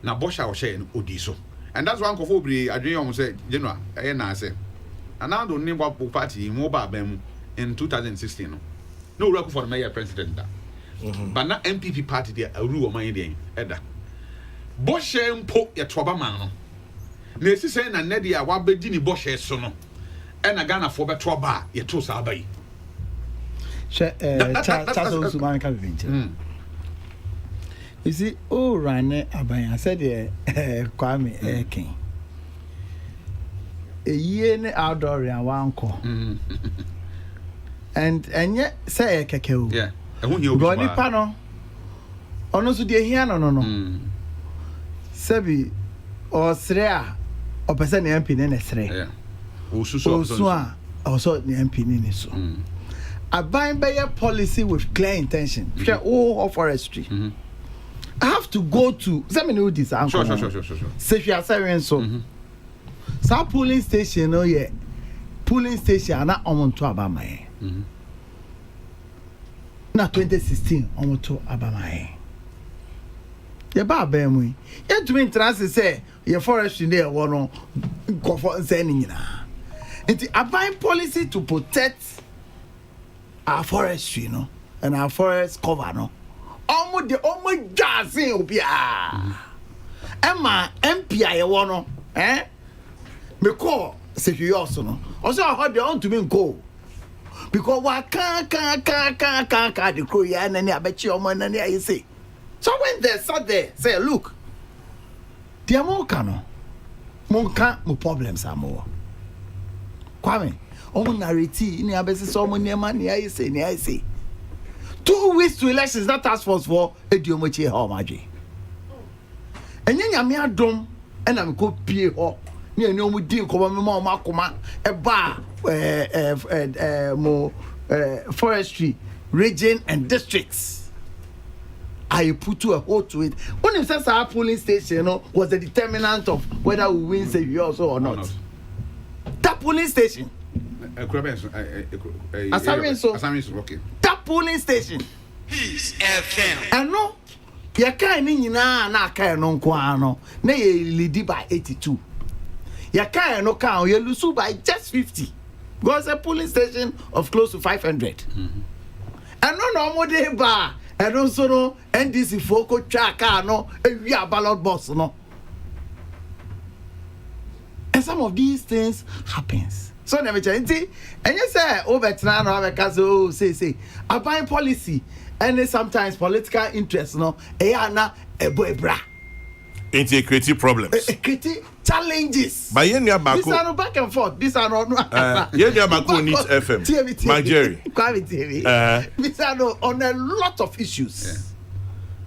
na bo hye o hye no odi so and that's one kofo bri adwen yom say general e na say anado ne bo party mo ba ban mu in 2016 no Owura Kufuor my president da but na MPP party there aru o man dey eda bo hye mpo ye toba man no na esi say na ne dia wa bedi ni bo hye so no e na Ghana for beto ba ye to sa abai cha so man ka venture you see rane aban I said Kwame Eken eye ne outdoor ya wanko and enye say keke o yeah ehun ye obi go ni pa no ono so de hia no sabi o sre a o pese na MP ne sre yeah osusu a also na MP ne so aban be your policy with clear intention all forestry I have to go to let me know this sure say you are saying so sa polling station no ye polling station na omonto abamaye na 2016 omonto abamaye ye ba abamu ye tumi trans say ye forestry dey wo no nkofo say ni nyina nti aban policy to protect our forestry no and our forest cover no omo jasin obia ema MP aye wo no me call security no also how dey on to me go because wa kan the crow ya na ni abechi omo na ni aye say so when they sat there say look the America no monka mo problems amo Kwame omo narrate ni abesi so omo nema ni aye say 2 weeks to elections that task force for ediomochi ho maji enye nyame adom ena me ko pie ho ni eni omu din ko me ma akoma e ba forestry region and districts I put to a hold to it when it says our polling station was the determinant of whether we win say you also or not that polling station Asamin okay that polling station Peace FM and no ya kai ni nyina na kai no nko ano na ye lead by 82 ya kai no kan ye lose by just 50 because a polling station of close to 500 and no more dey ba and also no NDC foko twa car no e a ballot box no and some of these things happens so na me chanti and you say overtna no abeka so say aban policy and sometimes political interest no e ana eboebra into creative problems creative challenges by yen ya bako this are no back and forth this are no yen ya bako needs FM my Jerry Kwame TV this are no on a lot of issues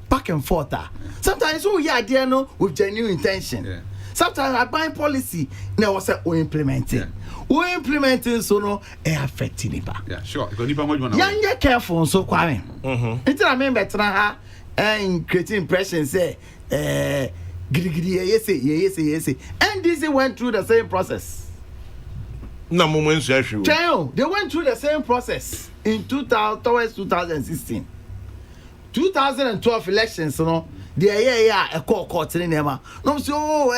back and forth sometimes we are there no with genuine intention sometimes I buy policy now was we implementing we implementing so no e affecting nipa sure because nipa mo juma na yan careful so Kwame until I mean better ha and creating impression say gidi yes and this went through the same process Na moment issue. They went through the same process in 2000 towards 2016. 2012 elections, a court in them. No, so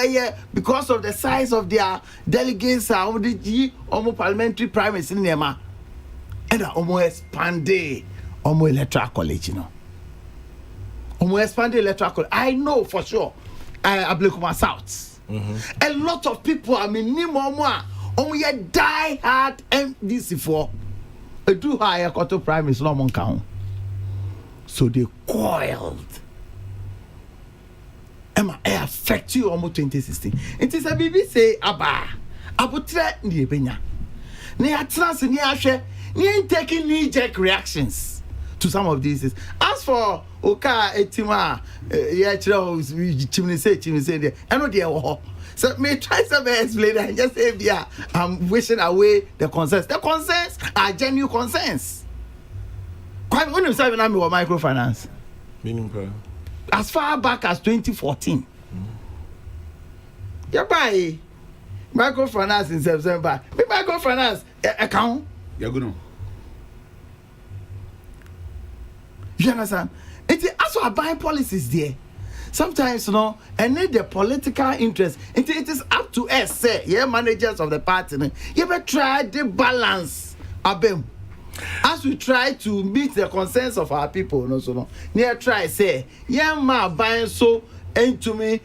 because of the size of their delegates, almost parliamentary primaries in them, and almost expanded electoral college, almost expanded electoral college. I know for sure. I Ablekuma South. A lot of people, die hard MDC for a do higher quarter primaries, no one count. So they coiled. Emma, I affect you almost 2016. It is a BBC abutre ni benya. They are trans ni ashe. They ain't taking knee-jerk reactions to some of these. As for Oka Etima, chimney say there. I know they are. So may try some explain and just say yeah, I'm wishing away the concerns. The concerns are genuine concerns. Quite when you say I'm microfinance. Meaning, as far back as 2014. You buy microfinance in September. Me microfinance account. You're good. You understand? It's also buying policies there. Sometimes, and then the political interest. It is up to us, say, managers of the party. You ever try the balance abem. As we try to meet the concerns of our people, near try say, buying so into me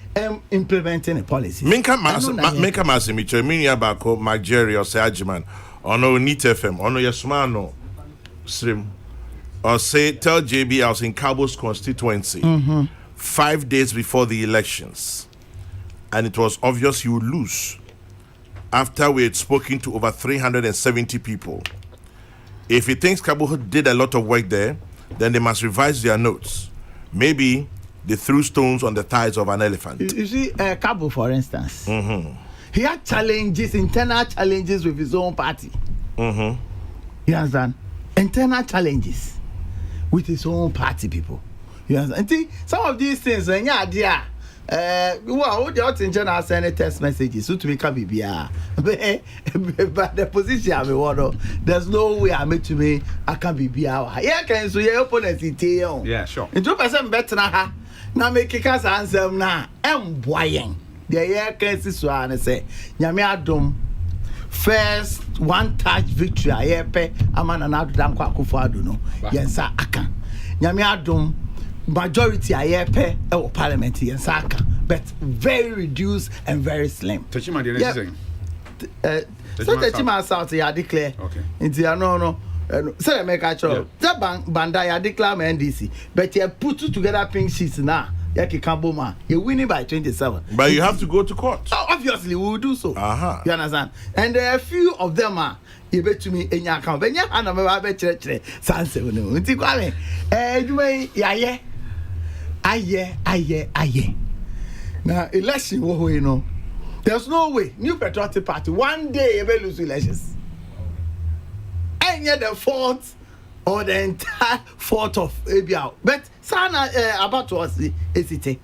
implementing a policy. Minka Masimicho, Minia Bako, Mageri or Sajiman, or no Nit FM, or no Yasmano Srim, or say, tell JB I was in Cabo's constituency 5 days before the elections, and it was obvious you would lose after we had spoken to over 370 people. If he thinks Cabo did a lot of work there, then they must revise their notes. Maybe they threw stones on the thighs of an elephant. You see, Cabo, for instance, he had challenges, internal challenges with his own party. You understand? Internal challenges with his own party people. You understand? And some of these things, well, the out in general send text messages so to make a BBR. But the position I want, there's no way I make to me I can be BBR. Yeah, can so your opponent yeah, sure. And 2% better now. Now make a cast answer now. Boying. The year can see so and say, Yami Adum. First one touch victory. I pay a man and out down Kwakufado. No, yes, sir. Aka. Yami Adum. Majority I pay parliament in Saka, but very reduced and very slim. Techima Techima South, I declare. Okay. Into no. Say make a show. That Banda, I declare NDC, but you put two together pink sheets now. Yaki Kamboma, you're winning by 27. But you have to go to court. Oh, obviously, we will do so. You understand? And there are a few of them are. You bet to me in your account. But yeah, I'm a bet church. Sanse, no. Until Kwame. Anyway, yeah. Aye. Now, election, there's no way. New Patriotic Party, one day you will lose elections. And yet the fourth or the entire fourth of ABL. But Sana about to us, ACT.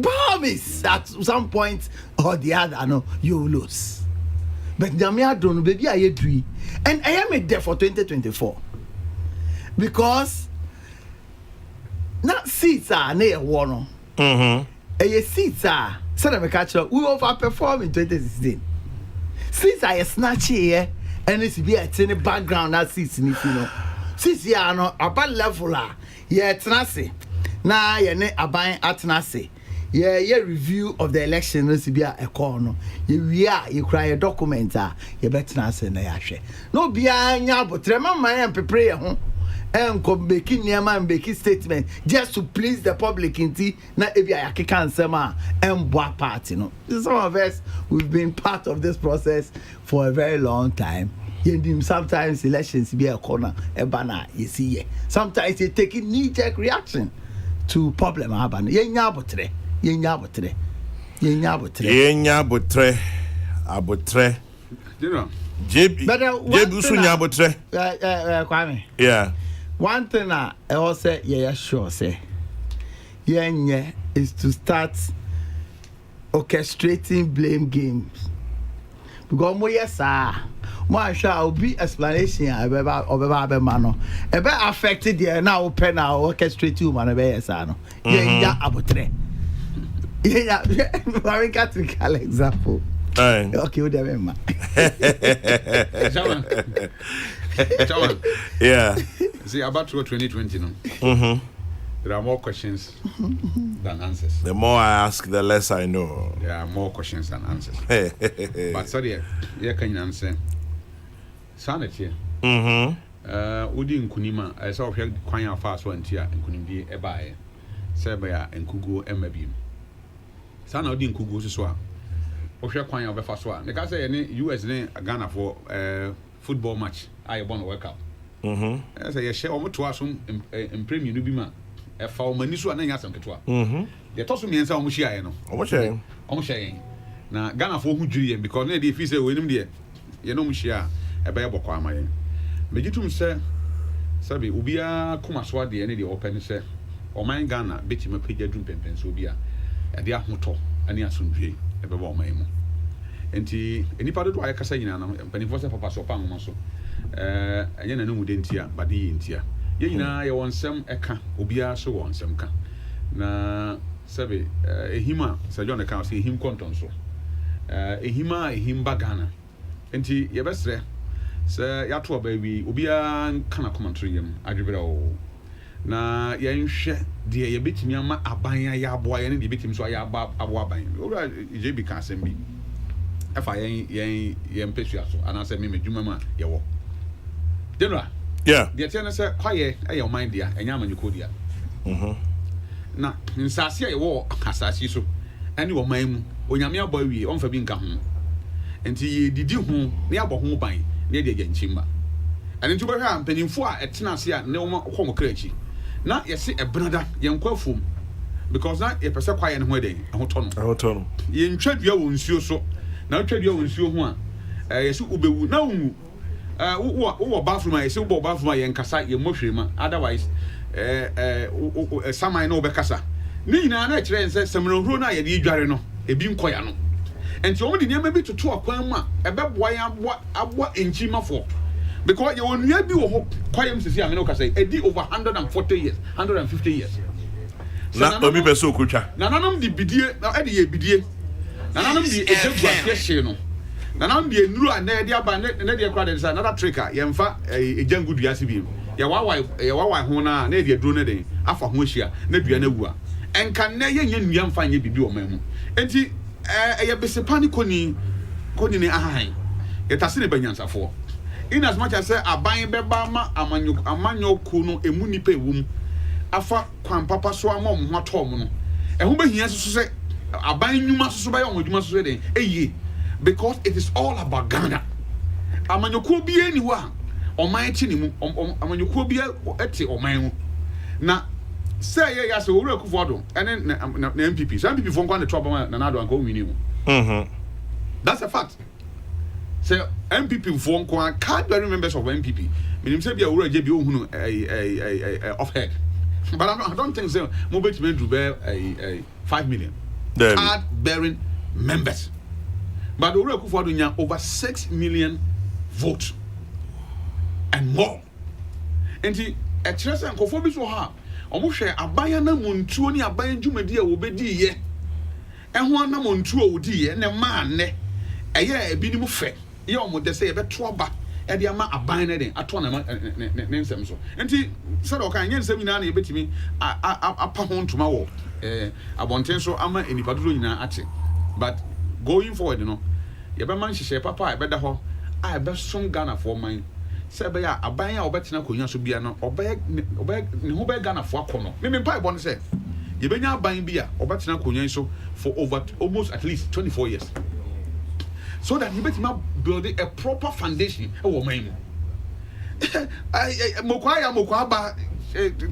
Promise at some point or the other, no, you will lose. But Jamia don't, baby, I agree. And I am there for 2024. Because not seats are near one. Seats are, so we overperform in 2016. Seats are a snatch here, and it's be at any background that seats in it, Seats are no about level. Yeah, Tenassi. Now, you're not buying at Tenassi. Yeah, review of the election is be a corner. You cry a document, you better not say no, be a but remember my prepare. And making near man making statement just to please the public in tea na ebi ayake sema and boa party some of us we've been part of this process for a very long time. Sometimes elections be a corner a banner you see sometimes you take knee-jerk reaction to problem happen yenya botre you know JB sunya botre Kwame yeah. One thing I also sure say is to start orchestrating blame games because mo yes mo ahwa obi explanation obeba man no e be affected there na open na orchestrate you man be yes no ya abotre ya very practical example okay what do ma yeah see about 2020 no there are more questions than answers. The more I ask, the less I know. There are more questions than answers. But sorry, yeah, can you answer? Sanity. Udi nkunima. I saw here kwanya fast one tia nkunimdi ebae. Sebaya nkugu emabim. Sana udi nkugu so a. Ohwe kwanya obefa so a. Nika say any US ne Ghana for football match. I born World Cup. I say ye share omo to asum premier no bi ma. Efa o mani so ananya asem ketwa de to so miensa o mo hia ye no o mo hia na Ghana fo hu dwiri ye because na dey fi say wenim de ye no mo hia e be ye bokọ amaye megitum se sabi obia kuma so ade ne de open se o man Ghana beti ma pagya dum pempen so obia e de ahoto ani asundwe e be bo man mu enti enipa do aye kasa nyina na mpanifo se papa so pa ngoma so enye na no mu de ntia bade ye ntia ye nyina ye wonsem eka obia so wonsem ka na sabe ehima Sir John ka say ehim konton so ehim bagana enti ye besre se ya to ba wi obia kana commentary yam adwebere o na ye nhwe de ye betimi ama aban ya aboa ye ne de betimi so ya aboa aban ora je bi ka asem bi efa ye mpesua so ana se me medwuma ma ye wo general. Yeah. The tenant said, "Quiet, I am mind dear, and Yamanukodia." Na nsase a wo asase so ani wo man mu onyame abo awie on fa bi nka ho enti ye didi ho ne abo ho ban ne de agyanchimba ani ntu behwa ampanimfo a etena ase a ne wo ko mo krachi na yesi ebenada ye nkwa fom because na ye pese kwaye ne ho eden ahoto no ye ntwadua wo nsuo so na ntwadua wo nsuo ho a yesi ubewu na wu wo bathroom a yesi wo bathroom a ye nkasa ye mohwema otherwise samai no be kasa ni nyina na kire nse semrohuro na ye de dware no ebi nkoya no enti o mo de niam bi toto akwan mu a ebeboa ya aboa enchimafo because ye onua bi wo ho kwayem sisi amene kasa edi over 140 years 150 years na obi be so okutwa na nanom di bidie na edi ye bidie na nanom di ejegua hye no na nanom di enuru a na edi aba na edi ekra de say another tricker ye mfa ejangu duase bi ye wawai ho na edi aduro na den afa ho hia na dua na wu a enka na ye nya nua mfa nya bibi o mamu enti ye besepani koni ne ahan ye tase ne banyansafo in as much as say aban beba ma amanyoku no emu nipa ewum afa kwan papa so ama mo atom no ho behia so say aban nyuma so ba ye odwuma so den eye because it is all about Ghana amanyoku bi eni ho a oman chi ni mu amanyoku bi ete oman mu na say ye ya say owura kufodo ene na MPP some MPP fo nkwa ne trouble na nado anka o wini mu that's a fact. Say MPP for one cadre members of MPP. Meaning say be a word JB ohunu off head. But I don't think so. Mobile men to bear a 5 million card bearing members. But the work for doing over 6 million votes and more. And the express and conformity so ha. Almost share abaya na muntu ni abaya jumedi a obedi ye. And one na muntu odi ye na man ne. Eye ebi ni mu fe. Ye omo de say e beto aba e de ama aban ne den ato na ne nsem so enti said o kan nye nsem nyina na e betimi apa ho ntoma wo abonten so ama enipadodo nyina ate but going forward no ye be man hihye papa e be da ho a be som Ghana for man say be ya aban a obetena konya so bia no obe ne ho be Ghana for akono me mpa e bon say ye benya aban bia obetena konya so for over almost at least 24 years. So that you better build a proper foundation. Oh, man. Mokwaba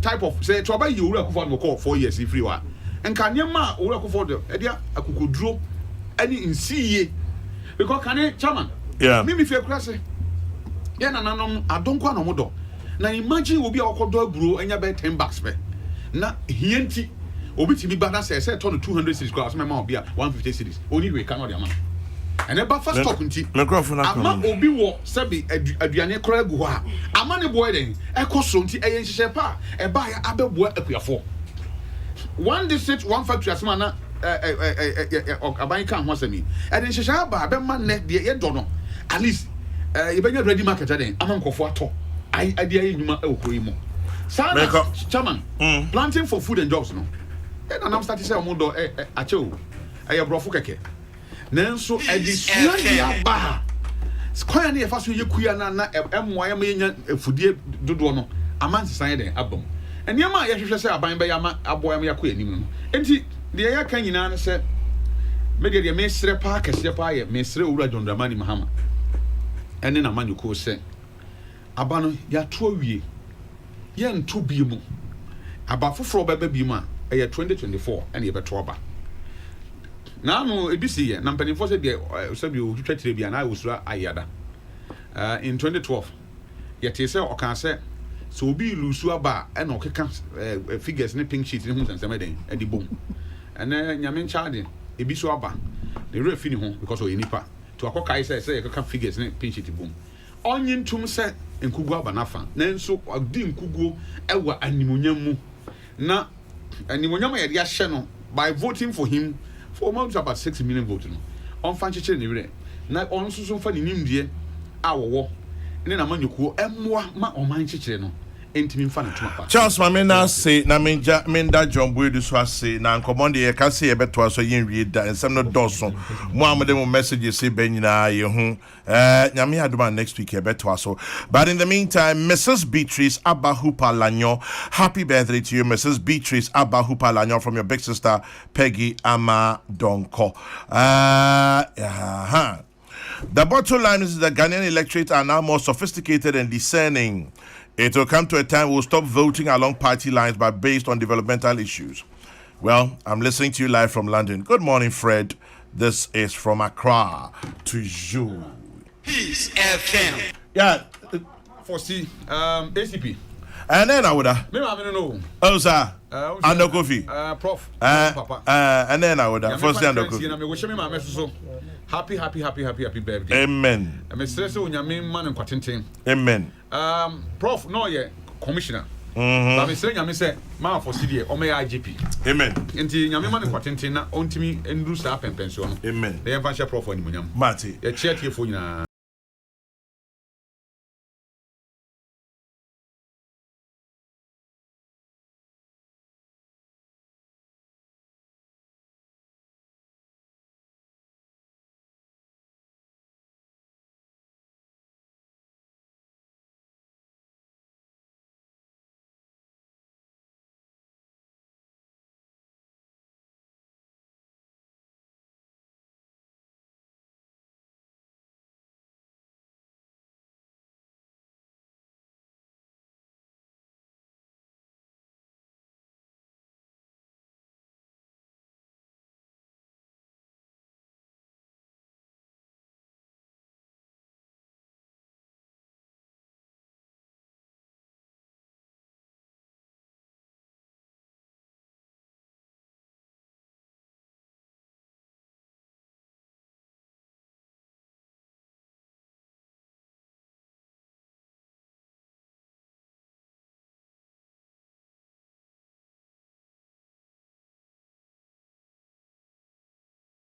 type of say, trouble you will for 4 years if you are. And can your ma or for the idea I could draw any in see because can it, chairman? Yeah. Maybe if you're crazy. Yeah, no, I don't go on modo. Now imagine will be our dog bro and you bet $10 Now, he ain't Obi to be bad as I said, turn 200 cities class, my mom be 150 cities. Only we cannot, man. And a buffer stock nti. Microphone Ama obi wo sebi aduane kora gu ho a. Ama ne boy den. Ekoso nti eye nhihye pa. E ba ya abeboa akuafo. One district, one factory asema na aban kan ho asemi. E de nhihye aba be ma ne de ye do no. At least you benya ready market den. Ama nkofo ato. Ai ade ayi nyuma e okoro yi mo. Sana chairman. Planting for food and jobs no. And I'm starting to say omodo acho. Aye brofo keke. Nanso edisua dia ba. Square na yefa so yekuya na emwa ya menya efudie dodo no. Amanse san den abom. Eniema ye hwehwe se aban be ya ma aboya me yakọ anim no. Enti de ya kan nyina ne se me de mesre pa kese pa ye mesre owura John Dramani Mahama. Ene na manyuko se aba no ya to awie. Ye nto bi mu. Aba foforo beba bi mu a 2024 ene ye beto aba. Na no ebisi ye na mpanimfo se de sabi o twetire bia na awusura ayada. In 2012 ye te se o kan se so obi lusu aba e na okeka figures ne pink sheet ne hu sansama den e di bom. Ene nyame nchaade ebisu aba the refi ni ho because o yenipa to akokai se ye keka figures ne pink sheet bom. Onyin tum se nkugu aba nafa nanso odi nkugu ewa animonyam mu na animonyam ye de ahye no by voting for him for about 6 million votes no on fan chechere ne were na on so fa ni nimdie awowo ne na manyuko emmoa ma oman chechere no entimi mfa na tuma pa Charles Mamena say na menda John Boyd so say na nkomonde ye ka say ye beto aso yen wie da ensem no doso mo amade mo messages say ben nyina ye hu nyame aduma next week ye beto aso. But in the meantime, Mrs. Beatrice Abahupa Lanyo, happy birthday to you, Mrs. Beatrice Abahupa Lanyo, from your big sister Peggy Ama Donko. The bottom line is that Ghanaian electorate are now more sophisticated and discerning. It will come to a time we'll stop voting along party lines but based on developmental issues. Well, I'm listening to you live from London. Good morning, Fred. This is from Accra to you. Peace FM. Yeah. for C ACP. And then I would Me I don't know. oh sir. And no coffee. Prof. Papa. And then I would first and no coffee. Me wish me my message so. Happy birthday. Amen. Me stress so nyame man kwatenten. Amen. Prof no ye commissioner. But me say nyame say man for CD o me IGP. Amen. Enti nyame man kwatenten na ontimi enduru sa pension no. Amen. Dey fan share prof animunyam. Mati. Ye chia tie fo nyina.